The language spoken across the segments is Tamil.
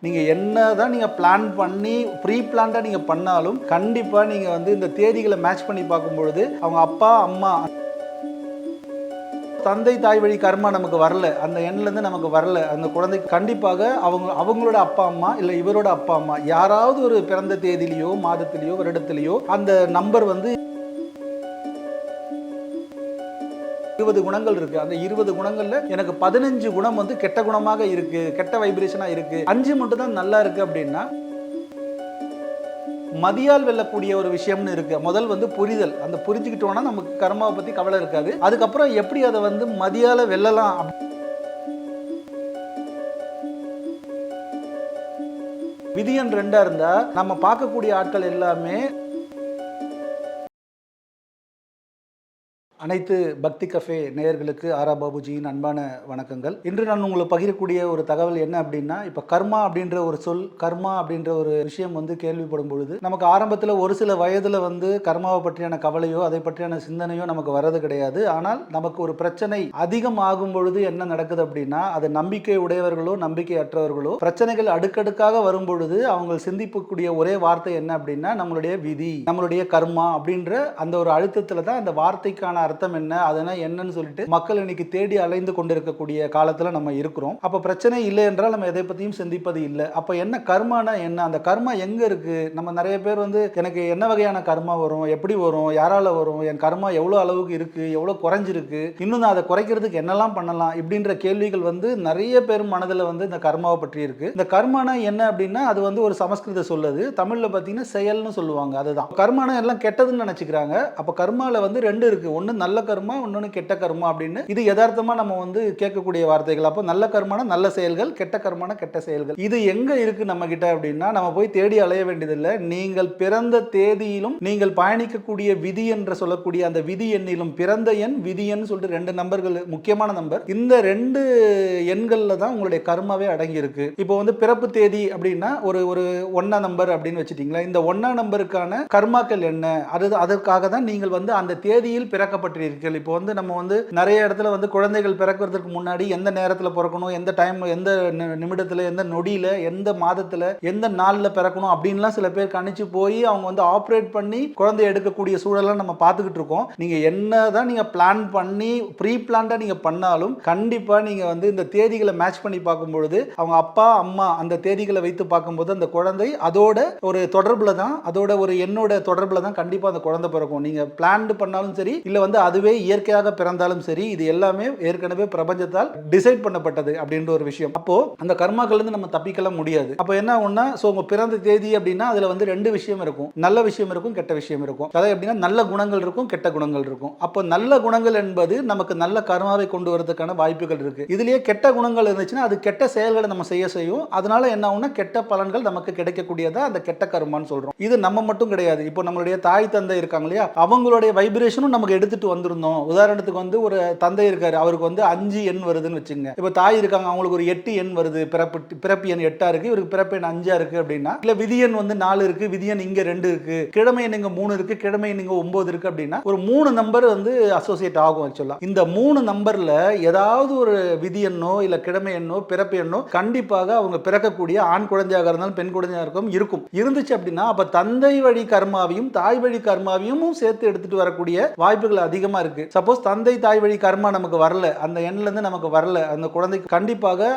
நீங்கள் என்ன தான் நீங்கள் பிளான் பண்ணி ப்ரீ பிளான்டாக நீங்கள் பண்ணாலும் கண்டிப்பாக நீங்கள் வந்து இந்த தேதிகளை மேட்ச் பண்ணி பார்க்கும்பொழுது அவங்க அப்பா அம்மா தந்தை தாய் வழி கர்மா நமக்கு வரல, அந்த எண்ணிலேருந்து நமக்கு வரல, அந்த குழந்தைக்கு கண்டிப்பாக அவங்களோட அப்பா அம்மா இல்லை இவரோட அப்பா அம்மா யாராவது ஒரு பிறந்த தேதியிலையோ மாதத்திலேயோ வருடத்திலேயோ அந்த நம்பர் வந்து 20 குணங்கள் இருக்கு. அந்த 20 குணங்கள்ல எனக்கு 15 குணம் வந்து கெட்ட குணமாக இருக்கு, கெட்ட வைப்ரேஷனா இருக்கு, 5 மட்டும் தான் நல்லா இருக்கு அப்படின்னா மதியால் வெல்லக்கூடிய ஒரு விஷயம்னு இருக்கு. முதல் வந்து புரிதல். அந்த புரிஞ்சுக்கிட்டோம்னா நமக்கு கர்மாவை பத்தி கவலை இருக்காது. அதுக்கப்புறம் எப்படி அதை வந்து மதியால வெல்லலாம். விதியன் 2 இருந்தா நம்ம பார்க்கக்கூடிய ஆட்கள் எல்லாமே அனைத்து பக்தி கஃபே நேயர்களுக்கு ஆரா பாபுஜியின் அன்பான வணக்கங்கள். இன்று நான் உங்களுக்கு பகிரக்கூடிய ஒரு தகவல் என்ன அப்படின்னா, இப்போ கர்மா அப்படின்ற ஒரு சொல், கர்மா அப்படின்ற ஒரு விஷயம் வந்து கேள்விப்படும் பொழுது நமக்கு ஆரம்பத்தில் ஒரு சில வயதில் வந்து கர்மாவை பற்றியான கவலையோ அதை பற்றியான சிந்தனையோ நமக்கு வர்றது கிடையாது. ஆனால் நமக்கு ஒரு பிரச்சனை அதிகமாகும் பொழுது என்ன நடக்குது அப்படின்னா, அது நம்பிக்கை உடையவர்களோ நம்பிக்கை அற்றவர்களோ பிரச்சனைகள் அடுக்கடுக்காக வரும் பொழுது அவங்க சிந்திக்கக்கூடிய ஒரே வார்த்தை என்ன அப்படின்னா, நம்மளுடைய விதி, நம்மளுடைய கர்மா அப்படின்ற அந்த ஒரு அழுத்தத்தில் தான் அந்த வார்த்தைக்கான அர்த்தம் என்ன, அதெல்லாம் என்னன்னு சொல்லிட்டு மக்கள் இன்னைக்கு தேடி அலைந்து கொண்டிருக்கக்கூடிய காலத்துல நம்ம இருக்கிறோம். அப்ப பிரச்சனை இல்லை என்றால் நம்ம எதை பத்தியும் சிந்திப்பது இல்லை. அப்ப என்ன கர்மானா என்ன, அந்த கர்மா எங்க இருக்கு? நம்ம நிறைய பேர் வந்து எனக்கு என்ன வகையான கர்மா வரும், எப்படி வரும், யாரால வரும், என் கர்மா எவ்வளவு அளவுக்கு இருக்கு, எவ்வளவு குறைஞ்சிருக்கு, இன்னும் அதை குறைக்கிறதுக்கு என்னெல்லாம் பண்ணலாம் இப்படின்ற கேள்விகள் வந்து நிறைய பேர் மனதில் வந்து இந்த கர்மாவை பற்றி இருக்கு. இந்த கர்மானா என்ன அப்படின்னா, அது வந்து ஒரு சமஸ்கிருத சொல்லுது, தமிழ்ல பாத்தீங்கன்னா செயல்னு சொல்லுவாங்க. அதுதான் கர்மானா எல்லாம் கெட்டதுன்னு நினைச்சுக்கிறாங்க. அப்ப கர்மால வந்து ரெண்டு இருக்கு, ஒன்னு நல்ல கர்மா, இன்னொன்னு கெட்ட கர்மா அப்படின்னு. இது யதார்த்தமா நம்ம வந்து கேட்கக்கூடிய வார்த்தைகள். அப்போ நல்ல கர்மான நல்ல செயல்கள், கெட்ட கர்மான கெட்ட செயல்கள். இது எங்க இருக்கு நம்ம கிட்ட அப்படின்னா, நம்ம போய் தேடி அலைய வேண்டியதில்லை. நீங்கள் பிறந்த தேதியிலும் நீங்கள் பயணிக்கக்கூடிய விதி என்று சொல்லக்கூடிய அந்த விதி எண்ணிலும், பிறந்த எண் விதி எண் சொல்லிட்டு 2 நம்பர்கள் முக்கியமான நம்பர். இந்த 2 எண்கள்ல தான் உங்களுடைய கர்மாவே அடங்கி இருக்கு. இப்போ வந்து பிறப்பு தேதி அப்படின்னா ஒரு 1 நம்பர் அப்படின்னு வச்சுட்டீங்களா, இந்த 1 நம்பருக்கான கர்மாக்கள் என்ன, அதற்காக தான் நீங்கள் வந்து அந்த தேதியில் பிறக்கப்பட்ட இப்போ வந்து நம்ம வந்து நிறைய இடத்துல வந்து குழந்தைகள் பிறக்கிறதுக்கு முன்னாடி எந்த நேரத்தில் பிறக்கணும், எந்த டைம், எந்த நிமிடத்தில், எந்த நொடியில், எந்த மாதத்தில், எந்த நாளில் பிறக்கணும் அப்படின்லாம் சில பேர் கணிச்சு போய் அவங்க வந்து ஆப்ரேட் பண்ணி குழந்தை எடுக்கக்கூடிய சூழலாம் நம்ம பார்த்துக்கிட்டு இருக்கோம். நீங்கள் என்னதான் நீங்கள் பிளான் பண்ணி ப்ரீ பிளான்டாக நீங்கள் பண்ணாலும் கண்டிப்பாக நீங்கள் வந்து இந்த தேதிகளை மேட்ச் பண்ணி பார்க்கும்பொழுது அவங்க அப்பா அம்மா அந்த தேதிகளை வைத்து பார்க்கும்போது அந்த குழந்தை அதோட ஒரு தொடர்பில் தான், அதோட ஒரு எண்ணோட தொடர்பில் தான் கண்டிப்பாக அந்த குழந்தை பிறக்கும். நீங்கள் பிளான் பண்ணாலும் சரி, இல்லை வந்து அதுவே இயற்கையாக பிறந்தாலும் சரி, இது எல்லாமே ஏற்கனவே பிரபஞ்சத்தால் டிசைட் பண்ணப்பட்டது அப்படின்ற ஒரு விஷயம். அப்போ அந்த கர்மாக்கள் இருந்து நம்ம தப்பிக்கலாம் முடியாது. அப்போ என்ன ஆகும்னா, சோ உங்க பிறந்த தேதி அப்படின்னா அதுல வந்து 2 விஷயம் இருக்கும், நல்ல விஷயம் இருக்கும், கெட்ட விஷயம் இருக்கும். அதாவது எப்படின்னா நல்ல குணங்கள் இருக்கும், கெட்ட குணங்கள் இருக்கும். அப்போ நல்ல குணங்கள் என்பது நமக்கு நல்ல கர்மாவை கொண்டு வரதுக்கான வாய்ப்புகள் இருக்கு. இதுலயே கெட்ட குணங்கள் இருந்துச்சுன்னா அது கெட்ட செயல்களை நம்ம செய்யும். அதனால என்ன ஆகும்னா கெட்ட பலன்கள் நமக்கு கிடைக்கக்கூடியதா அந்த கெட்ட கர்மான்னு சொல்றோம். இது நம்ம மட்டும் கிடையாது. இப்போ நம்மளுடைய தாய் தந்தை இருக்காங்க இல்லையா, அவங்களுடைய வைப்ரேஷனும் நமக்கு எடுத்துட்டு வந்திருந்தோம். உதாரணத்துக்கு வந்து ஒரு தந்தை இருக்காரு, அவருக்கு வந்து 5 எண் வருதுன்னு வச்சுங்க. இப்போ தாய் இருக்காங்க, அவங்களுக்கு ஒரு 8 எண் வருது, பிறப்பு எண் 8 இருக்கு, இவருக்கு பிறப்பு எண் 5 இருக்கு அப்படின்னா, இல்ல விதியன் வந்து 4 இருக்கு, விதியன் இங்க 2 இருக்கு, கிழமை எண் இங்க 3 இருக்கு, கிழமை எண் இங்க 9 இருக்கு அப்படின்னா ஒரு 3 நம்பர் வந்து அசோசியேட் ஆகும். ஆக்சுவலா இந்த 3 நம்பர்ல ஏதாவது ஒரு விதியன்னோ இல்ல கிழமை எண்ணோ பிறப்பு எண்ணோ கண்டிப்பாக அவங்க பிறக்கக்கூடிய ஆண் குழந்தையாக இருந்தாலும் பெண் குழந்தையாக இருக்கும் இருந்துச்சு அப்படின்னா, அப்ப தந்தை வழி கர்மாவையும் தாய் வழி கர்மாவையும் சேர்த்து எடுத்துட்டு வரக்கூடிய வாய்ப்புகள் அதிகமா இருக்கு. சப்போஸ் தந்தை தாய் வழி கர்மா நமக்கு வரல, அந்த எண்ணில இருந்து நமக்கு வரல, அந்த குழந்தைக்கு கண்டிப்பாக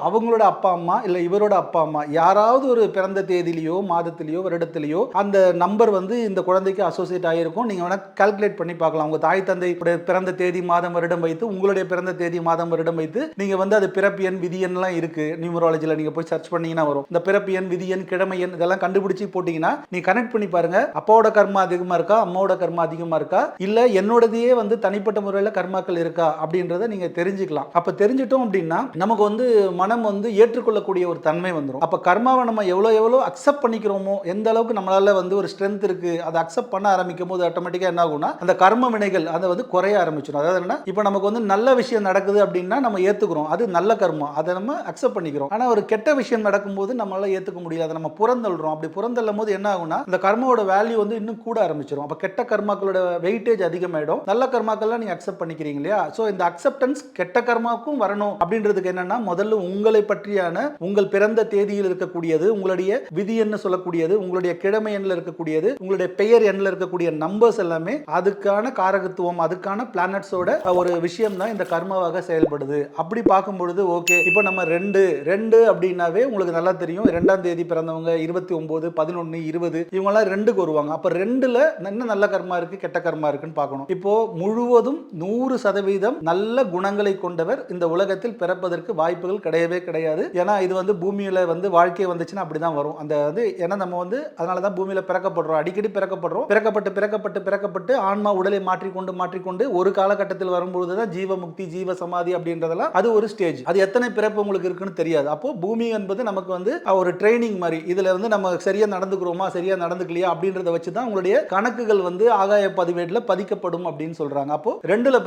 அவங்களோட அப்பா அம்மா இல்ல இவரோட அப்பா அம்மா யாராவது ஒரு பிறந்த தேதியிலையோ மாதத்திலேயோ வருடத்திலேயோ அந்த நம்பர் வந்து இந்த குழந்தைக்கு அசோசியேட் ஆகிருக்கும். நீங்க வேணா கால்குலேட் பண்ணி பார்க்கலாம். உங்க தாய் தந்தை பிறந்த தேதி மாதம் வருடம் வைத்து உங்களுடைய பிறந்த தேதி மாதம் வருடம் வைத்து நீங்க வந்து அது பிறப்பு எண் விதி எண்லாம் இருக்கு, நியூமராலஜில நீங்க போய் சர்ச் பண்ணீங்கன்னா வரும். இந்த பிறப்பு எண் விதி எண் கிழமை எண் இதெல்லாம் கண்டுபிடிச்சு போட்டீங்கன்னா நீங்க கனெக்ட் பண்ணி பாருங்க, அப்பாவோட கர்மா அதிகமா இருக்கா, அம்மாவோட கர்மா அதிகமா இருக்கா, இல்ல என்னோடதையே வந்து தனிப்பட்ட முறையில் கர்மாக்கள் இருக்கா அப்படின்றத நீங்க தெரிஞ்சுக்கலாம். அப்ப தெரிஞ்சிட்டோம் அப்படின்னா நமக்கு வந்து மனம் வந்து ஏற்றுக்கொள்ளக்கூடிய ஒரு தன்மை வந்துடும். அப்ப கர்மாவை நம்ம எவ்வளவு அக்செப்ட் பண்ணிக்கிறோமோ, எந்த அளவுக்கு நம்மளால வந்து ஒரு ஸ்ட்ரென்த் இருக்கு அதை அக்செப்ட் பண்ண ஆரம்பிக்கும் போது ஆட்டோமேட்டிக்கா என்ன ஆகும்னா அந்த கர்ம வினைகள் அதை வந்து குறைய ஆரம்பிச்சிடும். அதாவது என்ன, இப்போ நமக்கு வந்து நல்ல விஷயம் நடக்குது அப்படின்னா நம்ம ஏத்துக்கிறோம், அது நல்ல கர்மா, அதை நம்ம அக்செப்ட் பண்ணிக்கிறோம். ஆனா ஒரு கெட்ட விஷயம் நடக்கும்போது நம்மளால ஏத்துக்க முடியல, அதை நம்ம புறந்தள்ளுறோம். அப்படி புறந்தள்ளும் போது என்ன ஆகும்னா அந்த கர்மாவோட வேல்யூ வந்து இன்னும் கூட ஆரம்பிச்சிடும். அப்ப கெட்ட கர்மாக்களோட வெயிட்டேஜ் அதிகமாயிடும். நல்ல கர்மாக்கள்லாம் நீங்க அக்செப்ட் பண்ணிக்கிறீங்க இல்லையா? சோ இந்த அக்செப்டன்ஸ் கெட்ட கர்மாவுக்கும் வரணும் அப்படின்றதுக்கு என்னன்னா, முதல்ல உங்களை பற்றியான உங்கள் பிறந்த தேதியில் இருக்கக்கூடியது, உங்களுடைய விதி என்ன சொல்லக்கூடியது, உங்களுடைய கிழமை எண்ணில் இருக்கக்கூடியது, உங்களுடைய பெயர் எண்ணில் இருக்கக்கூடிய நம்பர்ஸ் எல்லாமே அதுக்கான காரகத்துவம், அதுக்கான பிளானட்ஸோட ஒரு விஷயம் தான் இந்த கர்மாவாக செயல்படுது. அப்படி பார்க்கும் பொழுது ஓகே, இப்போ நம்ம ரெண்டு அப்படின்னாவே உங்களுக்கு நல்லா தெரியும். 2ஆம் தேதி பிறந்தவங்க 29, 11, 20 இவங்கெல்லாம் 2க்கு வருவாங்க. அப்ப 2ல என்ன நல்ல கர்மா இருக்கு, கெட்ட கர்மா இருக்குன்னு பார்க்கணும். இப்போ முழுவதும் 100% நல்ல குணங்களை கொண்டவர் இந்த உலகத்தில் பிறப்பதற்கு வாய்ப்புகள் கிடையவே கிடையாது. ஏன்னா இது வந்து பூமியில வந்து வாழ்க்கை வந்துச்சுன்னா அப்படிதான் வரும். அந்த வந்து ஏன்னா நம்ம வந்து அதனாலதான் பூமியில பிறக்கப்படுறோம், அடிக்கடி பிறக்கப்படுறோம். பிறக்கப்பட்டு ஆன்மா உடலை மாற்றிக்கொண்டு ஒரு காலகட்டத்தில் வரும்பொழுதுதான் ஜீவமுக்தி, ஜீவ சமாதி அப்படின்றதெல்லாம் அது ஒரு ஸ்டேஜ். அது எத்தனை பிறப்பு உங்களுக்கு இருக்குன்னு தெரியாது. அப்போ பூமி என்பது நமக்கு வந்து ஒரு ட்ரைனிங் மாதிரி. இதுல வந்து நம்ம சரியா நடந்துக்கிறோமா, சரியா நடந்துக்கலையா அப்படின்றத வச்சுதான் உங்களுடைய கணக்குகள் வந்து ஆகாய பதிவேடுல பதிக்கப்படும் அப்படின்னு சொல்றாங்க. அப்போ 2ல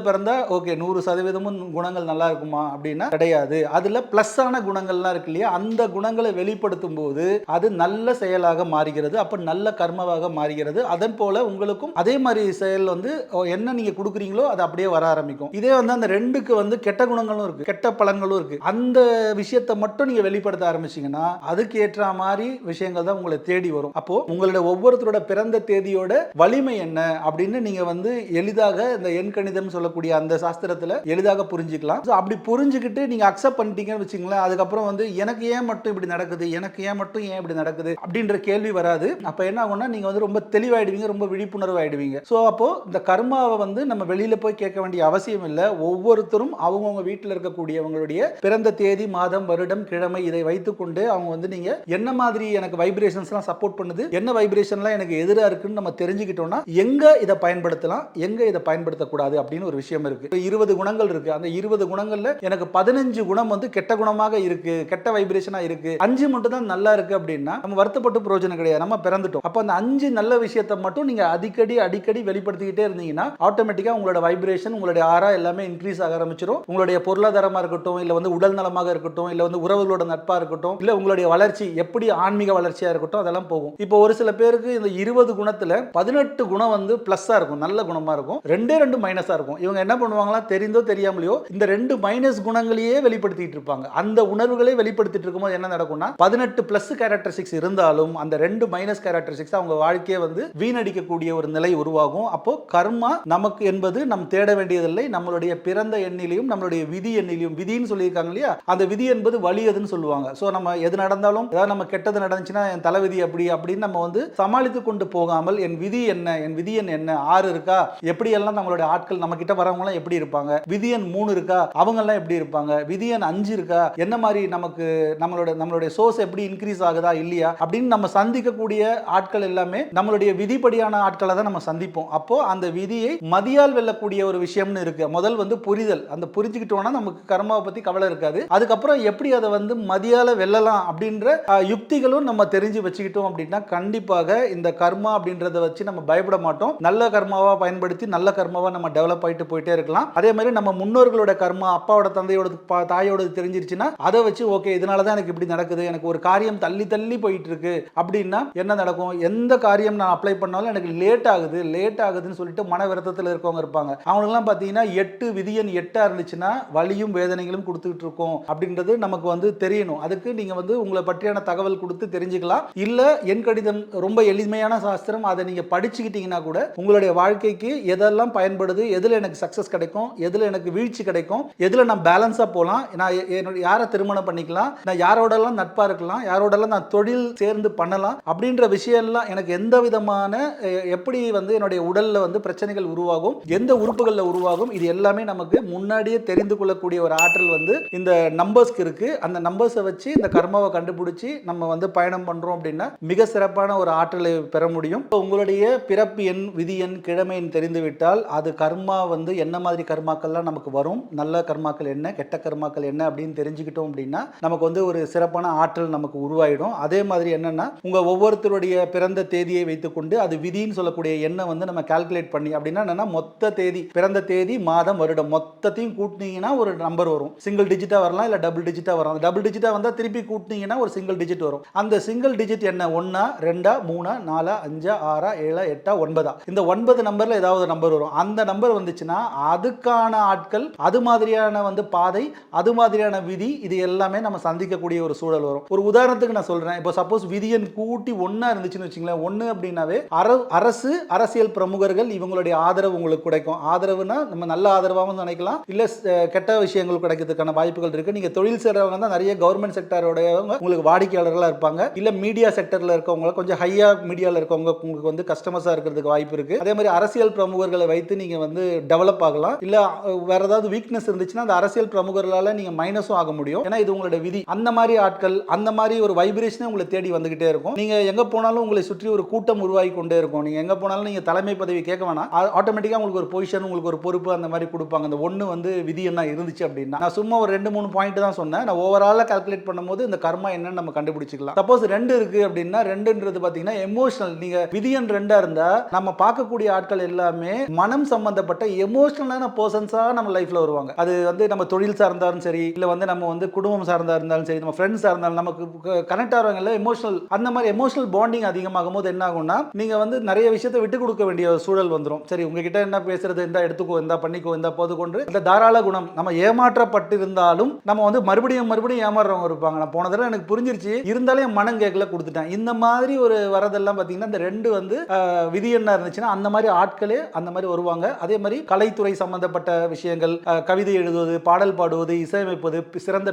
பிறந்தா ஓகே 100% குணங்கள் நல்லா இருக்குமா அப்படின்னா கிடையாது. அதுல பிளஸ் ஆன குணங்கள்லாம் இருக்கு இல்லையா, அந்த குணங்களை வெளிப்படுத்தும் போது அது நல்ல செயலாக மாறுகிறது. அப்ப நல்ல கர்மவாக மாறுகிறது. அதன் போல உங்களுக்கும் அதே மாதிரி செயல் வந்து என்ன நீங்க கொடுக்குறீங்களோ அது அப்படியே வர ஆரம்பிக்கும். இதே வந்து அந்த 2க்கு வந்து கெட்ட குணங்களும் இருக்கு, கெட்ட பலன்களும் இருக்கு. அந்த விஷயத்தை மட்டும் நீங்க வெளிப்படுத்த ஆரம்பிச்சீங்கன்னா அதுக்கு ஏற்ற மாதிரி விஷயங்கள் தான் உங்களை தேடி வரும். அப்போ உங்களோட ஒவ்வொருத்தரோட பிறந்த தேதியோட வலிமை என்ன அப்படின்னு நீங்க வந்து எளிதாக இந்த எண் கணிதம் சொல்லக்கூடிய அந்த சாஸ்திரத்துல எளிதாக புரிஞ்சுக்கலாம். அப்படி புரிஞ்சுக்கிட்டு நீங்க அக்செப்ட் பண்ணிட்டீங்கன்னு வச்சுங்களேன், அதுக்கப்புறம் வந்து எனக்கு ஏன் மட்டும் இப்படி நடக்குது, எனக்கு ஏன் மட்டும் ஏன் இப்படி நடக்குது அப்படின்ற கேள்வி வராது. அப்ப என்ன ஆகும்னா நீங்க வந்து ரொம்ப தெளிவாயிடுவீங்க, ரொம்ப விழிப்புணர்வு ஆயிடுவீங்க. சோ அப்போ இந்த கர்மாவை வந்து நம்ம வெளியில போய் கேட்க வேண்டிய அவசியம் இல்லை. ஒவ்வொருத்தரும் அவங்கவுங்க வீட்டில் இருக்கக்கூடியவங்களுடைய பிறந்த தேதி, மாதம், வருடம், கிழமை இதை வைத்துக்கொண்டு அவங்க வந்து நீங்க என்ன மாதிரி எனக்கு வைப்ரேஷன்ஸ்லாம் சப்போர்ட் பண்ணுது, என்ன வைப்ரேஷன்லாம் எனக்கு எதிராக இருக்குன்னு நம்ம தெரிஞ்சுக்கிட்டோம்னா எங்க இதை பயன்படுத்தலாம், எங்க இதை பயன்படுத்தக்கூடாது அப்படின்னு ஒரு விஷயம் இருக்கு. 20 குணங்கள் இருக்கு. அந்த 20 குணங்கள்ல எனக்கு 15 குணம் வந்து கெட்ட குணமாக இருக்கு, கெட்ட வைப்ரேஷனா இருக்கு, 5 மட்டும் தான் நல்லா இருக்கு அப்படின்னா நம்ம வருத்தப்பட்டு பிரயோஜனம் கிடையாது. நம்ம பிறந்துட்டோம். அப்ப அந்த 5 நல்ல விஷயத்தை மட்டும் நீங்க அடிக்கடி வெளிப்படுத்திக்கிட்டே இருந்தீங்கன்னா ஆட்டோமேட்டிக்கா உங்களோட வைப்ரேஷன், உங்களுடைய ஆரா எல்லாமே இன்க்ரீஸ் ஆக ஆரம்பிச்சிடும். உங்களுடைய பொருளாதாரமா இருக்கட்டும், இல்ல வந்து உடல் நலமாக இருக்கட்டும், இல்ல வந்து உறவுகளோட நட்பா இருக்கட்டும், இல்ல உங்களுடைய வளர்ச்சி எப்படி ஆன்மீக வளர்ச்சியா இருக்கட்டும், அதெல்லாம் போகும். இப்போ ஒரு சில பேருக்கு இந்த 20 குணத்துல 18 குணம் வந்து பிளஸ்ஸா இருக்கும், நல்ல குணமா இருக்கும், 2 மைனஸா இருக்கும். இவங்க என்ன பண்ணுவாங்களா, தெரிந்தோ தெரியாமலையோ இந்த 2 மைனஸ் குணங்களையே வெளிப்படுத்திட்டு இருப்பாங்க. அந்த உணர்வுகளை வெளிப்படுத்திட்டு இருக்கும்போது என்ன நடக்கும்னா 18 பிளஸ் கேரக்டரிஸ்டிக்ஸ் இருந்தாலும் அந்த 2 மைனஸ் கேரக்டரிஸ்டிக்ஸ் அவங்க வாழ்க்கையை வந்து வீணடிக்கக்கூடிய ஒரு நிலை உருவாகும். அப்போ கர்மா நமக்கு என்பது நம் தேட வேண்டியதில்லை. நம்மளுடைய பிறந்த எண்ணிலையும் நம்மளுடைய விதி எண்ணிலையும், விதின்னு சொல்லியிருக்காங்க இல்லையா, அந்த விதி என்பது வலியதுன்னு சொல்லுவாங்க. ஸோ நம்ம எது நடந்தாலும் ஏதாவது நம்ம கெட்டது நடந்துச்சுன்னா என் தலைவிதி அப்படின்னு நம்ம வந்து சமாளித்து கொண்டு போகாமல் என் விதி என்ன, என் விதி எண் என்ன, 6 இருக்கா, எப்படி எல்லாம் நம்மளுடைய ஆட்கள் நம்ம கிட்ட வரவங்களாம் எப்படி இருப்பாங்க, விதி எண் 3 இருக்கா, அவங்க எல்லாம் எப்படி இருப்பாங்க, விதி எண் 5 இருக்கா, என்ன மாதிரி நமக்கு நம்மளுடைய சோர்ஸ் எப்படி இன்க்ரீஸ் ஆகுதா இல்லையா அப்படின்னு நம்ம சந்திக்கக்கூடிய ஆட்கள் எல்லாமே நம்மளுடைய விதிப்படியான ஆட்களை தான் நம்ம சந்திப்போம். அப்போ அந்த விதியை மதியால் வெல்லக்கூடிய ஒரு விஷயம்னு இருக்கு. முதல் வந்து புரிதல். அந்த புரிஞ்சுக்கிட்டோம்னா நமக்கு கர்மாவை பத்தி கவலை இருக்காது. அதுக்கப்புறம் எப்படி அதை வந்து மதியால வெல்லலாம் அப்படின்ற யுக்திகளும் நம்ம தெரிஞ்சு வச்சுக்கிட்டோம் அப்படின்னா கண்டிப்பாக இந்த கர்மா அப்படின்றத வச்சு நம்ம பயப்பட மாட்டோம். நல்ல கர்மாவா பயன்படுத்தி நல்ல கர்மாவா நம்ம டெவலப் ஆயிட்டு போயிட்டே இருக்கலாம். அதே மாதிரி நம்ம முன்னோர்களோட கர்மா, அப்பாவோட தந்தையோட தாயோட தெரிஞ்சிருச்சுன்னா அதை வச்சு ஓகே இதனாலதான் எனக்கு இப்படி நடக்குது, எனக்கு ஒரு காரியம் தள்ளி போயிட்டு இருக்கு அப்படின்னா என்ன நடக்கும், எந்த காரியம் நான் அப்ளை பண்ணாலும் எனக்கு லேட் ஆகுதுன்னு சொல்லிட்டு மன வருத்தத்தில் இருக்கவங்க இருப்பாங்க. அவங்களுக்குலாம் பார்த்தீங்கன்னா 8 விதியன் 8 இருந்துச்சுன்னா வலியும் வேதனைகளும் கொடுத்துட்டு இருக்கோம் அப்படின்றது நமக்கு வந்து தெரியணும். அதுக்கு நீங்க வந்து உங்களை பற்றியான தகவல் கொடுத்து தெரிஞ்சுக்கலாம். இல்ல எண் கடிதம் ரொம்ப எளிமையான சாஸ்திரம், அதை நீங்க படிச்சுக்கிட்டீங்கன்னா கூட உங்களுடைய வாழ்க்கைக்கு எதெல்லாம் பயன்படுது, எதுல எனக்கு சக்சஸ் கிடைக்கும், எதுல எனக்கு வீழ்ச்சி கிடைக்கும், எதுல நான் பேலன்ஸா போகலாம், நான் யாரை திருமணம் பண்ணிக்கலாம், நான் யாரோடலாம் நட்பா இருக்கலாம், யாரோடலாம் நான் தொழில் சேர்ந்து பண்ணலாம் அப்படின்ற விஷயம் எல்லாம் எனக்கு எந்த விதமான எப்படி வந்து என்னுடைய உடல்ல வந்து பிரச்சனைகள் உருவாகும், எந்த உறுப்புகள்ல உருவாகும், இது எல்லாமே நமக்கு முன்னாடியே தெரிந்து கொள்ளக்கூடிய ஒரு ஆற்றல் வந்து இந்த நம்பர்ஸ்க்கு இருக்கு. அந்த நம்பர்ஸை வச்சு இந்த கர்மாவை கண்டுபிடிச்சி நம்ம வந்து பயணம் பண்றோம் அப்படின்னா மிக சிறப்பான ஒரு ஆற்றலை பெற முடியும். உங்களுடைய பிறப்பு எண், விதி எண், கிழமை எண் தெரிந்துவிட்டால் அது கர்மா வந்து என்ன மாதிரி கர்மாக்கள்லாம் நமக்கு வரும், நல்ல கர்மாக்கள் என்ன, கெட்ட கர்மாக்கள் என்ன அப்படின்னு தெரிஞ்சுக்கிட்டோம் அப்படின்னா நமக்கு வந்து ஒரு சிறப்பான ஆற்றல் நமக்கு உருவாயிடும். அதே மாதிரி என்னன்னா உங்க ஒவ்வொருத்தருடைய பிறந்த தேதியை வைத்துக்கொண்டு அது விதின்னு சொல்லக்கூடிய எண்ணை வந்து நம்ம கால்குலேட் பண்ணி அப்படின்னா என்னன்னா மொத்த தேதி, பிறந்த தேதி, மாதம், வருடம் மொத்தத்தையும் கூட்டினீங்கன்னா ஒரு நம்பர் வரும். சிங்கிள் டிஜிட்டா வரலாம், இல்ல டபுள் டிஜிட்டா வரும். டபுள் டிஜிட்டா வந்தா திருப்பி கூட்டினீங்கன்னா ஒரு சிங்கிள் டிஜிட் வரும். அந்த சிங்கிள் டிஜிட் என்ன, 1, 2, 3, 4, 5, 6, 7, 8, 9. இந்த 9 நம்பர்ல ஏதாவது நம்பர் வரும். அந்த நம்பர் வந்துச்சுன்னா அதுக்கான ஆட்கள், அது மாதிரியான வந்து பாதை, அது மாதிரியான விதி, இது எல்லாமே நம்ம சந்திக்கக்கூடிய ஒரு சூழல் வரும். ஒரு உதாரணத்துக்கு நான் சொல்றேன். இப்போ சப்போஸ் விதியன் கூட்டி ஒண்ணா இருந்துச்சுன்னு வச்சுங்களேன், ஒண்ணு அப்படின்னாவே அரசு, அரசியல் பிரமுகர்கள் இவங்களுடைய ஆதரவு உங்களுக்கு கிடைக்கும். ஆதரவுனா நம்ம நல்ல ஆதரவாகவும் நினைக்கலாம், இல்ல கெட்ட விஷயங்கள் கிடைக்கிறதுக்கான வாய்ப்புகள் இருக்கு. நீங்க தொழில் செய்றவங்க தான் நிறைய கவர்மெண்ட் செக்டரோடையவங்க உங்களுக்கு வாடிக்கையாளர்களா இருப்பாங்க. இல்ல மீடியா செக்டர்ல இருக்கவங்க, கொஞ்சம் ஹையா மீடியால இருக்கவங்க உங்களுக்கு வந்து கஸ்டமர்ஸா இருக்கிறதுக்கு வாய்ப்பு இருக்கு. அதே மாதிரி அரசியல் பிரமுகர்களை வைத்து நீங்க வந்து டெவலப் ஆகலாம். இல்ல வேற ஏதாவது வீக்னஸ் இருந்துச்சுன்னா அந்த அரசியல் பிரமுகர்களால நீங்க மைனஸும் ஆக முடியும். ஏன்னா இது உங்களுடைய விதி. அந்த மாதிரி ஆட்கள், அந்த மாதிரி ஒரு வைப்ரேஷனே உங்களை தேடி வந்துகிட்டே இருக்கும். நீங்க எங்க போனாலும் உங்களை சுற்றி ஒரு கூட்டம் உருவாகி கொண்டே இருக்கும். நீங்க எங்க போனாலும் நீங்க தலைமை பதவி கேட்க வேணாம், ஆட்டோமேட்டிக்கா உங்களுக்கு ஒரு பொசிஷன், உங்களுக்கு ஒரு பொறுப்பு அந்த மாதிரி கொடுப்பாங்க. அந்த ஒண்ணு வந்து விதி என்ன இருந்துச்சு அப்படின்னா, நான் சும்மா ஒரு 2-3 பாயிண்ட் தான் சொன்னேன். நான் ஓவராலா கால்குலேட் பண்ணும்போது இந்த கர்மா என்னன்னு நம்ம கண்டுபிடிச்சிக்கலாம். சப்போஸ் 2 இருக்கு அப்படின்னா, 2ன்றது பாத்தீங்கன்னா எமோஷனல். நீங்க விதியன் 2 இருந்தா நம்ம பார்க்கக்கூடிய ஆட்கள் எல்லாமே மனம் சம்பந்தப்பட்ட எமோஷனலான பர்சன்ஸா நம்ம லைஃப்ல வருவாங்க. அது வந்து நம்ம தொழில் சார்ந்தாலும் சரி, இல்ல வந்து நம்ம வந்து குடும்பம் சார்ந்தா இருந்தாலும் சரி, நம்ம ஃப்ரெண்ட்ஸா இருந்தாலும் நமக்கு கனெக்ட் ஆகிறவங்க எமோஷனல், அந்த மாதிரி எமோஷனல் பாண்டிங் அதிகமாகும் போது என்ன ஆகும்னா, நீங்க வந்து நிறைய விஷயத்தை விட்டு கொடுக்க வேண்டிய சூழல் வந்துடும். சரி உங்ககிட்ட என்ன பேசுறது, இந்த எடுத்துக்கோ, இந்த பண்ணிக்கோ, இந்த போது கொண்டு இந்த தாராள குணம். நம்ம ஏமாற்றப்பட்டிருந்தாலும் நம்ம வந்து மறுபடியும் ஏமாறுறவங்க இருப்பாங்க. நான் போன தடவை எனக்கு புரிஞ்சிருச்சு, இருந்தாலும் என் மனம் கேட்கல கொடுத்துட்டேன். இந்த மாதிரி ஒரு வரதெல்லாம் பாத்தீங்கன்னா இந்த 2 வந்து விதி என்ன இருந்துச்சுன்னா அந்த மாதிரி ஆட்களே அந்த மாதிரி வருவாங்க. அதே மாதிரி கலைத்துறை சம்பந்தப்பட்ட விஷயங்கள், கவிதை எழுதுவது, பாடல் பாடுவது, இசையமைப்பது, சிறந்த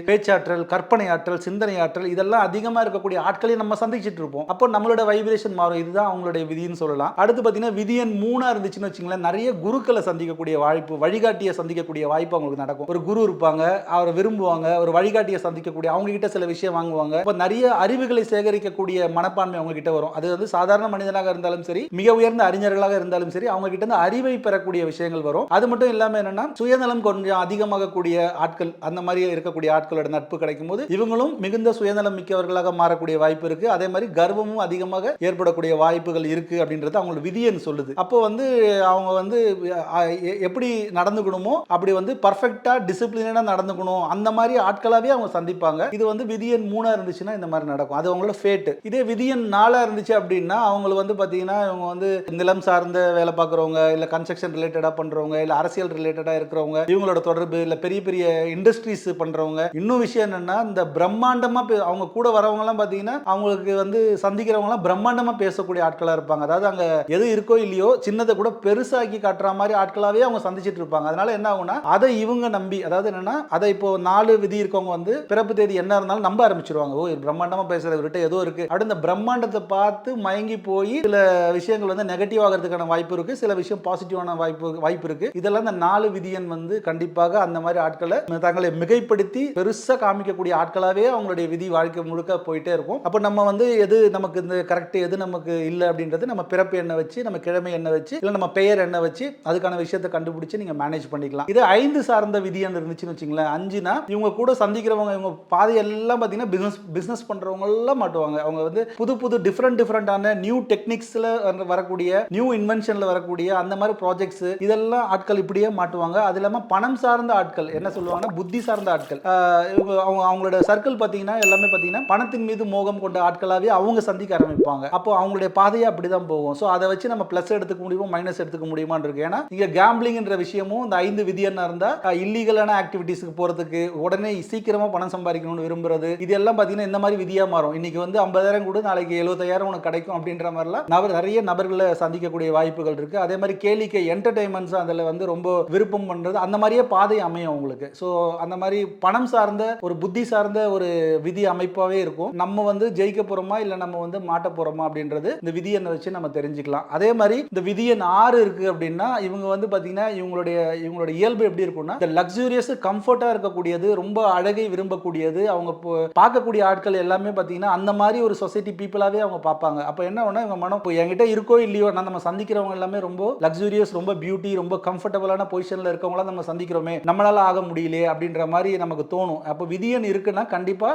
பேச்சாற்றல், கற்பனை ஆற்றல், சிந்தனை ஆற்றல், இதெல்லாம் அதிகமா இருக்கக்கூடிய ஆட்களை நம்ம சந்திச்சிட்டு இருப்போம். அப்போ நம்மளோட வைப்ரேஷன் மாறும். இதுதான் அவங்களுடைய விதின்னு சொல்லலாம். அடுத்து பாத்தீங்கன்னா விதியன் 3 இருந்துச்சுன்னு வச்சுங்களேன், நிறைய குருக்களை சந்திக்கக்கூடிய வாய்ப்பு, வழிகாட்டியை சந்திக்கக்கூடிய வாய்ப்பு அவங்களுக்கு நடக்கும். ஒரு குரு இருப்பாங்க, அவரை விரும்புவாங்க, ஒரு வழிகாட்டியை சந்திக்கக்கூடிய, அவங்க கிட்ட சில விஷயம் வாங்குவாங்க. இப்போ நிறைய அறிவுகளை சேகரிக்கக்கூடிய மனப்பான்மை அவங்க கிட்ட வரும். அது வந்து சாதாரண மனிதனாக இருந்தாலும் சரி, மிக உயர்ந்த அறிஞர்களாக இருந்தாலும் சரி, அவங்க கிட்ட இருந்து அறிவை பெறக்கூடிய விஷயங்கள் வரும். அது மட்டும் இல்லாம என்னன்னா, சுயநலம் கொஞ்சம் அதிகமாக கூடிய ஆட்கள், அந்த மாதிரி இருக்கக்கூடிய ஆட்களோட நட்பு கிடைக்கும் போது இவங்களும் மிகுந்த சுயநலம் மிக்கவர்களாக மாறக்கூடிய வாய்ப்பு இருக்கு. அதே மாதிரி கர்வமும் அதிகமாக ஏற்படக்கூடிய வாய்ப்புகள் இருக்கு அப்படின்றது அவங்களோட விதின்னு சொல்லுது. அப்போ வந்து அவங்க வந்து எப்படி நடந்துக்கணுமோ அப்படி வந்து பர்ஃபெக்ட்டா டிசிப்ளினா நடந்துக்கணும், அந்த மாதிரி ஆட்களாவே அவங்க சந்திப்பாங்க. இது வந்து விதியன் 3 இருந்துச்சுன்னா இந்த மாதிரி நடக்கும். அது அவங்களோட ஃபேட். இதே விதியன் 4 இருந்துச்சு அப்படின்னா அவங்களுக்கு வந்து பாத்தீங்கன்னா, இவங்க வந்து நிலம் சார்ந்த வேலை பார்க்குறவங்க, இல்ல கன்ஸ்ட்ரக்ஷன் ரிலேட்டடா பண்றவங்க, இல்ல அரசியல் ரிலேட்டடா இருக்கிறவங்க, இவங்களோட தொடர்பு, இல்ல பெரிய பெரிய இண்டஸ்ட்ரீஸ் பண்றவங்க. இன்னும் விஷயம் என்னன்னா, இந்த பிரம்மாண்டமா அவங்க கூட வரவங்க எல்லாம் பாத்தீங்கன்னா அவங்களுக்கு வந்து சந்திக்கிறவங்க எல்லாம் பிரம்மாண்டமா பேசக்கூடிய ஆட்களா இருப்பாங்க. அதாவது அங்க எது இருக்கோ இல்லையோ சின்னதை கூட பெருசாக்கி காட்டுற மாதிரி ஆட்களாவே அவங்க சந்திச்சிட்டு இருப்பாங்க. அதனால என்ன ஆகும்னா, அதை இவங்க நம்பி, அதாவது என்னன்னா, அதை இப்போ 4 விதி இருக்கவங்க வந்து பிறப்பு தேதி என்ன இருந்தாலும் நம்ப ஆரம்பிச்சிருவாங்க. ஓ பிரம்மாண்டமா பேசுறவர்கிட்ட ஏதோ இருக்கு அப்படி இந்த பிரம்மாண்டத்தை பார்த்து மயங்கி போய் சில விஷயங்கள் வந்து நெகட்டிவ் ஆகிறதுக்கான வாய்ப்பு இருக்கு, சில விஷயம் பாசிட்டிவான வாய்ப்பு இருக்கு. இதெல்லாம் இந்த 4 விதியன் வந்து கண்டிப்பாக அந்த மாதிரி ஆட்களை தங்களை மிகைப்படுத்தி பெருசா காமிக்கக்கூடிய ஆட்களாவே அவங்களுடைய விதி வாழ்க்கை முழுக்க போயிட்டே இருக்கும். அப்போ நம்ம வந்து எது நமக்கு இந்த கரெக்ட், எது நமக்கு இல்லை அப்படின்றது நம்ம பிறப்பு எண்ணை வச்சு, நம்ம கிழமை எண்ணை வச்சு, இல்லை நம்ம பெயர் எண்ணை வச்சு அதுக்கான விஷயத்தை கண்டுபிடிச்சு நீங்க மேனேஜ் பண்ணிக்கலாம். இது 5 சார்ந்த விதியன் இருந்துச்சுன்னு வச்சுங்களேன். 5னா இவங்க கூட சந்திக்கிறவங்க, இவங்க பாதை எல்லாம் பார்த்தீங்கன்னா பிசினஸ் பண்றவங்க எல்லாம் மாட்டுவாங்க. அவங்க வந்து புது டிஃப்ரெண்டான நியூ டெக்னிக்ஸ்ல வரக்கூடிய, நியூ இன்வென்ஷன்ல வரக்கூடிய அந்த மாதிரி ப்ராஜெக்ட்ஸ், இதெல்லாம் ஆட்கள் இப்படியே மாட்டுவாங்க. அது இல்லாம பணம் சார்ந்த ஆட்கள், என்ன சொல்லுவாங்கன்னா புத்தி சார்ந்த ஆட்கள், அவங்களோட சர்க்கிள் பார்த்தீங்கன்னா எல்லாமே பார்த்தீங்கன்னா பணத்தின் மீது மோகம் கொண்ட ஆட்களாவே அவங்க சந்திக்க ஆரம்பிப்பாங்க. அப்போ அவங்களுடைய பாதையே அப்படிதான் போகும். ஸோ அதை வச்சு நம்ம பிளஸ் எடுத்துக்க முடியுமோ மைனஸ் எடுத்துக்க முடியுமான்னு இருக்கு. ஏன்னா இங்க கேம்பிளிங்ன்ற விஷயமும் இந்த 5 விதியன்னா இருந்தா இல்லீகலான ஆக்டிவிட்டிஸ்க்கு போறதுக்கு, உடனே சீக்கிரமா பணம் சம்பாதிக்கணும்னு விரும்புறது, இதெல்லாம் பார்த்தீங்கன்னா இந்த மாதிரி விதியா மாறும். இன்னைக்கு வந்து 50,000 கூட நாளைக்கு 70,000 உனக்கு கிடைக்கும் அப்படின்ற மாதிரிலாம் நிறைய நபர்களை சந்திக்கக்கூடிய வாய்ப்புகள் இருக்கு. அதே மாதிரி கேளிக்கை என்டர்டைன்மெண்ட்ஸ் அதில் வந்து ரொம்ப விருப்பம் பண்றது, அந்த மாதிரியே பாதை அமையும் உங்களுக்கு. ஸோ அந்த மாதிரி பணம் சார்ந்த ஒரு புத்தி சார்ந்த ஒரு விதி அமைப்பாகவே இருக்கும். நம்ம வந்து ஜெயிக்க போறோமா இல்லை நம்ம வந்து மாட்ட போறோமா அப்படின்றது இந்த விதியை வச்சு நம்ம தெரிஞ்சுக்கலாம். அதே மாதிரி இந்த விதியன் 6 இருக்கு அப்படின்னா இவங்க வந்து பார்த்தீங்கன்னா இவங்களுடைய இயல்பு எப்படி இருக்கும்னா, இந்த லக்ஸூரியஸ் கம்ஃபர்ட்டா இருக்கக்கூடியது, ரொம்ப அழகை விரும்பக்கூடியது, அவங்க பார்க்கக்கூடிய ஆட்கள் எல்லாமே பார்த்தீங்கன்னா அந்த மாதிரி ஒரு சொசைட்டி பீப்புளாவே அவங்க பார்ப்பாங்க. அப்போ என்ன ஒண்ணா இவங்க மனம் என்கிட்ட இருக்கோ இல்லையோ, நம்ம சந்திக்கிறவங்க எல்லாமே ரொம்ப லக்ஸூரியஸ், ரொம்ப பியூட்டி, ரொம்ப கம்ஃபர்டபுளான பொசிஷன்ல இருக்கவங்கள நம்ம சந்திக்கிறோமே, நம்மளால ஆக முடியலையே அப்படின்ற மாதிரி நமக்கு தோணும். அப்போ விதியன் இருக்குன்னா கண்டிப்பா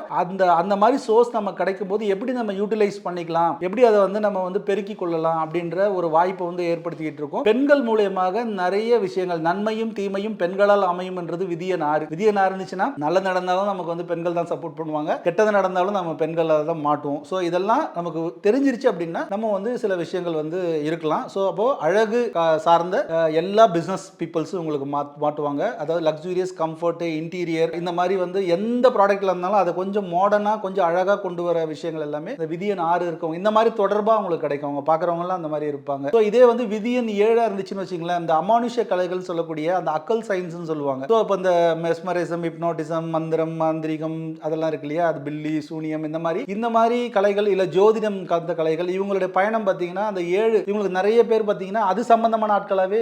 அந்த மாதிரி சோர்ஸ் நம்ம கிடைக்கும் போது எப்படி நம்ம யூட்டிலைஸ் பண்ணிக்கலாம், எப்படி அதை வந்து நம்ம வந்து பெருக்கிக் கொள்ளலாம் அப்படின்ற ஒரு வாய்ப்பை வந்து ஏற்படுத்திக்கிட்டு இருக்கோம். பெண்கள் மூலமாக நிறைய விஷயங்கள், நன்மையும் தீமையும் பெண்களால் அமையும் என்றது விதியன் 6. விதியன் 6 இருந்துச்சுன்னா நல்லது நடந்தாலும் நமக்கு வந்து பெண்கள் தான் சப்போர்ட் பண்ணுவாங்க, கெட்டது நடந்தாலும் நம்ம பெண்கள் தான் மாட்டுவோம். ஸோ இதெல்லாம் நமக்கு தெரிஞ்சிருச்சு அப்படின்னா நம்ம வந்து சில விஷயங்கள் வந்து இருக்கலாம். சொல்லலாம். ஸோ அப்போ அழகு சார்ந்த எல்லா பிசினஸ் பீப்புள்ஸும் உங்களுக்கு மாட்டுவாங்க. அதாவது லக்ஸூரியஸ், கம்ஃபர்ட், இன்டீரியர், இந்த மாதிரி வந்து எந்த ப்ராடக்ட்ல இருந்தாலும் அதை கொஞ்சம் மாடர்னா கொஞ்சம் அழகா கொண்டு வர விஷயங்கள் எல்லாமே இந்த விதியன் 6 இருக்கவங்க இந்த மாதிரி தொடர்பா உங்களுக்கு கிடைக்கும். அவங்க பாக்குறவங்க எல்லாம் அந்த மாதிரி இருப்பாங்க. ஸோ இதே வந்து விதியன் 7 இருந்துச்சுன்னு வச்சுங்களேன், இந்த அமானுஷ கலைகள் சொல்லக்கூடிய அந்த அக்கல் சயின்ஸ் சொல்லுவாங்க. ஸோ இப்போ இந்த மெஸ்மரிசம், ஹிப்னோட்டிசம், மந்திரம், மாந்திரிகம் அதெல்லாம் இருக்கு இல்லையா, அது பில்லி, சூனியம், இந்த மாதிரி கலைகள் இல்ல ஜோதிடம் கலந்த கலைகள், இவங்களுடைய பயணம் பார்த்தீங்கன்னா அந்த 7 இவங்களுக்கு நிறைய பேர் பார்த்தீங்கன்னா அது சம்பந்தமான ஆட்களாவே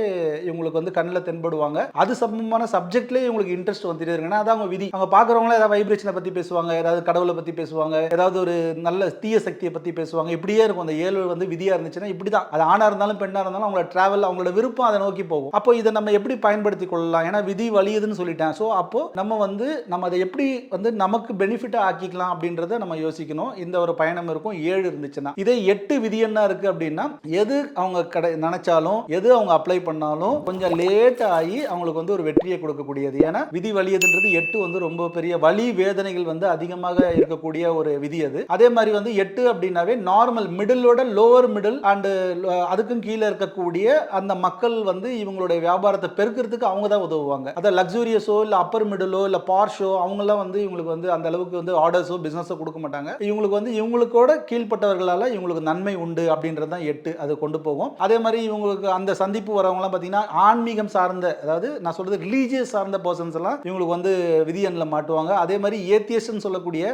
இவங்களுக்கு வந்து கண்ணில் தென்படுவாங்க. அது சம்பந்தமான சப்ஜெக்ட்லேயே இவங்களுக்கு இன்ட்ரெஸ்ட் வந்துட்டே இருக்குன்னா அதான் அவங்க விதி. அவங்க பார்க்குறவங்களே ஏதாவது வைப்ரேஷனை பற்றி பேசுவாங்க, ஏதாவது கடவுளை பற்றி பேசுவாங்க, ஏதாவது ஒரு நல்ல தீய சக்தியை பற்றி பேசுவாங்க. இப்படியே இருக்கும். அந்த 7 வந்து விதியா இருந்துச்சுன்னா இப்படி தான். அது ஆணா இருந்தாலும் பெண்ணா இருந்தாலும் அவங்களோட டிராவல், அவங்களோட விருப்பம் அதை நோக்கி போகும். அப்போ இதை நம்ம எப்படி பயன்படுத்தி கொள்ளலாம்? ஏன்னா விதி வலியுதுன்னு சொல்லிட்டேன். ஸோ அப்போ நம்ம அதை எப்படி வந்து நமக்கு பெனிஃபிட்டா ஆக்கிக்கலாம் அப்படின்றத நம்ம யோசிக்கணும். இந்த ஒரு பயணம் இருக்கும் 7 இருந்துச்சுன்னா. இதே 8 விதி என்ன இருக்கு அப்படின்னா, எது அவங்க நினைச்சாலும் எது அவங்க அப்ளை பண்ணாலும் கொஞ்சம் லேட் ஆகி அவங்களுக்கு வந்து ஒரு வெற்றியை கொடுக்கக்கூடியது. ஏன்னா விதி வலியதுன்றது 8 வந்து ரொம்ப பெரிய வலி வேதனைகள் வந்து அதிகமாக இருக்கக்கூடிய ஒரு விதி அது. அதே மாதிரி வந்து 8 அப்படின்னாவே நார்மல் மிடிலோட லோவர் மிடில் அண்ட் அதுக்கும் கீழே இருக்கக்கூடிய அந்த மக்கள் வந்து இவங்களுடைய வியாபாரத்தை பெருக்கிறதுக்கு அவங்க தான் உதவுவாங்க. அதாவது லக்ஸூரியஸோ இல்ல அப்பர் மிடிலோ இல்ல பார்ஷோ அவங்கெல்லாம் வந்து இவங்களுக்கு வந்து அந்த அளவுக்கு வந்து ஆர்டர்ஸோ பிசினஸோ கொடுக்க மாட்டாங்க. இவங்களுக்கு வந்து இவங்களுக்கோட கீழ்பட்டவர்களால இவங்களுக்கு நன்மை உண்டு அப்படின்றது தான் 8 அது கொண்டு போகும். அதே மாதிரி இவங்களுக்கு அந்த சந்திப்பு வரவங்கலாம் பார்த்தீங்கன்னா ஆன்மீகம் சார்ந்த, அதாவது நான் சொல்றது ரிலீஜியஸ் சார்ந்த பர்சன்ஸ் எல்லாம் இவங்களுக்கு வந்து விதியன்ல மாட்டுவாங்க. அதே மாதிரி ஏத்தியஸ்ட்னு சொல்லக்கூடிய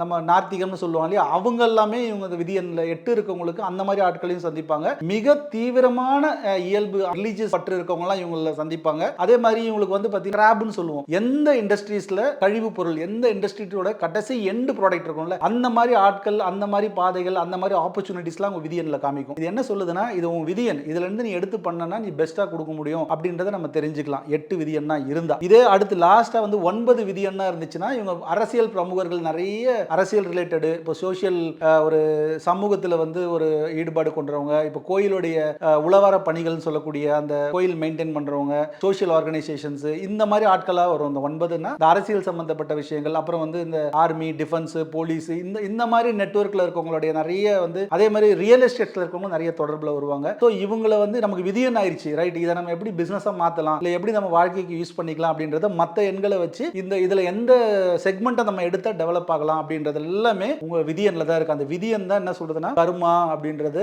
நம்ம நார்த்திகம்னு சொல்லுவாங்க இல்லையா, அவங்க எல்லாமே இவங்க விதியன்ல 8 இருக்கவங்களுக்கு அந்த மாதிரி ஆட்களையும் சந்திப்பாங்க. மிக தீவிரமான இயல்பு ரிலீஜியஸ் பற்று இருக்கவங்க எல்லாம் இவங்கள சந்திப்பாங்க. அதே மாதிரி இவங்களுக்கு வந்து பார்த்தீங்கன்னா கிராப்னு சொல்லுவோம். எந்த இண்டஸ்ட்ரீஸ்ல கழிவு பொருள், எந்த இண்டஸ்ட்ரியோட கடைசி எண்ட் ப்ராடக்ட் இருக்கும்ல, அந்த மாதிரி ஆட்கள், அந்த மாதிரி பாதைகள், அந்த மாதிரி ஆப்பர்ச்சுனிட்டிஸ்லாம் உங்க விதியன்ல காமிக்கும். இது என்ன சொல்லுதுன்னா, இது உன் விதியன், இதுல இருந்து நீ எடுத்து பண்ணனா நீ பெஸ்டா கொடுக்க முடியும் அப்படின்றத நம்ம தெரிஞ்சுக்கலாம். 8 விதியன்னா இருந்தா. இதே அடுத்து லாஸ்டா வந்து 9 விதியன்னா இருந்துச்சுன்னா, இவங்க அரசியல் பிரமுகர்கள் நிறைய அரசியல் ரிலேட்டட், இப்போ சோசியல் ஒரு சமூகத்துல வந்து ஒரு ஈடுபாடு கொண்டவங்க, இப்போ கோயிலுடைய உளவார பணிகள் சொல்லக்கூடிய அந்த கோயில் மெயின்டைன் பண்றவங்க, சோசியல் ஆர்கனைசேஷன்ஸ், இந்த மாதிரி ஆட்களா வரும். இந்த 9னா இந்த அரசியல் சம்பந்தப்பட்ட விஷயங்கள், அப்புறம் வந்து இந்த ஆர்மி, டிஃபென்ஸ், போலீஸ், இந்த மாதிரி நெட்வொர்க்ல இருக்கவங்களுடைய நிறைய வந்து, அதே மாதிரி ரியல் எஸ்டேட்ல இருக்கவங்க நிறைய தொடர்புல வருவாங்க. ஸோ இவங்களை வந்து நமக்கு விதியன் ஆயிடுச்சு, ரைட், இதை நம்ம எப்படி பிசினஸா மாத்தலாம், இல்லை எப்படி நம்ம வாழ்க்கைக்கு யூஸ் பண்ணிக்கலாம் அப்படின்றத மற்ற எண்களை வச்சு இதுல எந்த செக்மெண்ட்டை நம்ம எடுத்தா டெவலப் ஆகலாம் அப்படின்றது எல்லாமே உங்க விதியன்ல தான் இருக்கு. அந்த விதியன் தான் என்ன சொல்றதுன்னா கர்மா அப்படின்றது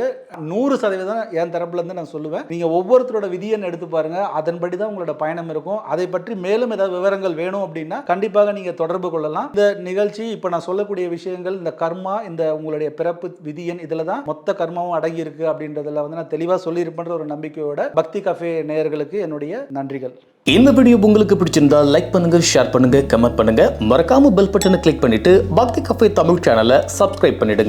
100% என் தரப்புல இருந்து நான் சொல்லுவேன். நீங்க ஒவ்வொருத்தரோட விதியன் எடுத்து பாருங்க, அதன்படி தான் உங்களோட பயணம் இருக்கும். அதை பற்றி மேலும் ஏதாவது விவரங்கள் வேணும் அப்படின்னா கண்டிப்பாக நீங்க தொடர்பு கொள்ளலாம். இந்த நிகழ்ச்சி இப்ப நான் சொல்லக்கூடிய விஷயங்கள், இந்த கர்மா, இந்த உங்களுடைய பிறப்பு விதியன், இதுல தான் மொத்த கர்மாவும் அடங்கி இருக்கு அப்படின்றதுல வந்து நான் தெளிவா சொல்லியிருப்பேன்ற ஒரு நம்பிக்கையோட பக்தி கஃபே நேயர்களுக்கு என்னுடைய நன்றிகள். இந்த வீடியோ உங்களுக்கு பிடிச்சிருந்தா லைக் பண்ணுங்க, ஷேர் பண்ணுங்க, கமெண்ட் பண்ணுங்க. மறக்காம பெல் பட்டனை கிளிக் பண்ணிட்டு பக்தி கஃபே தமிழ் சேனலை சப்ஸ்கிரைப் பண்ணிடுங்க.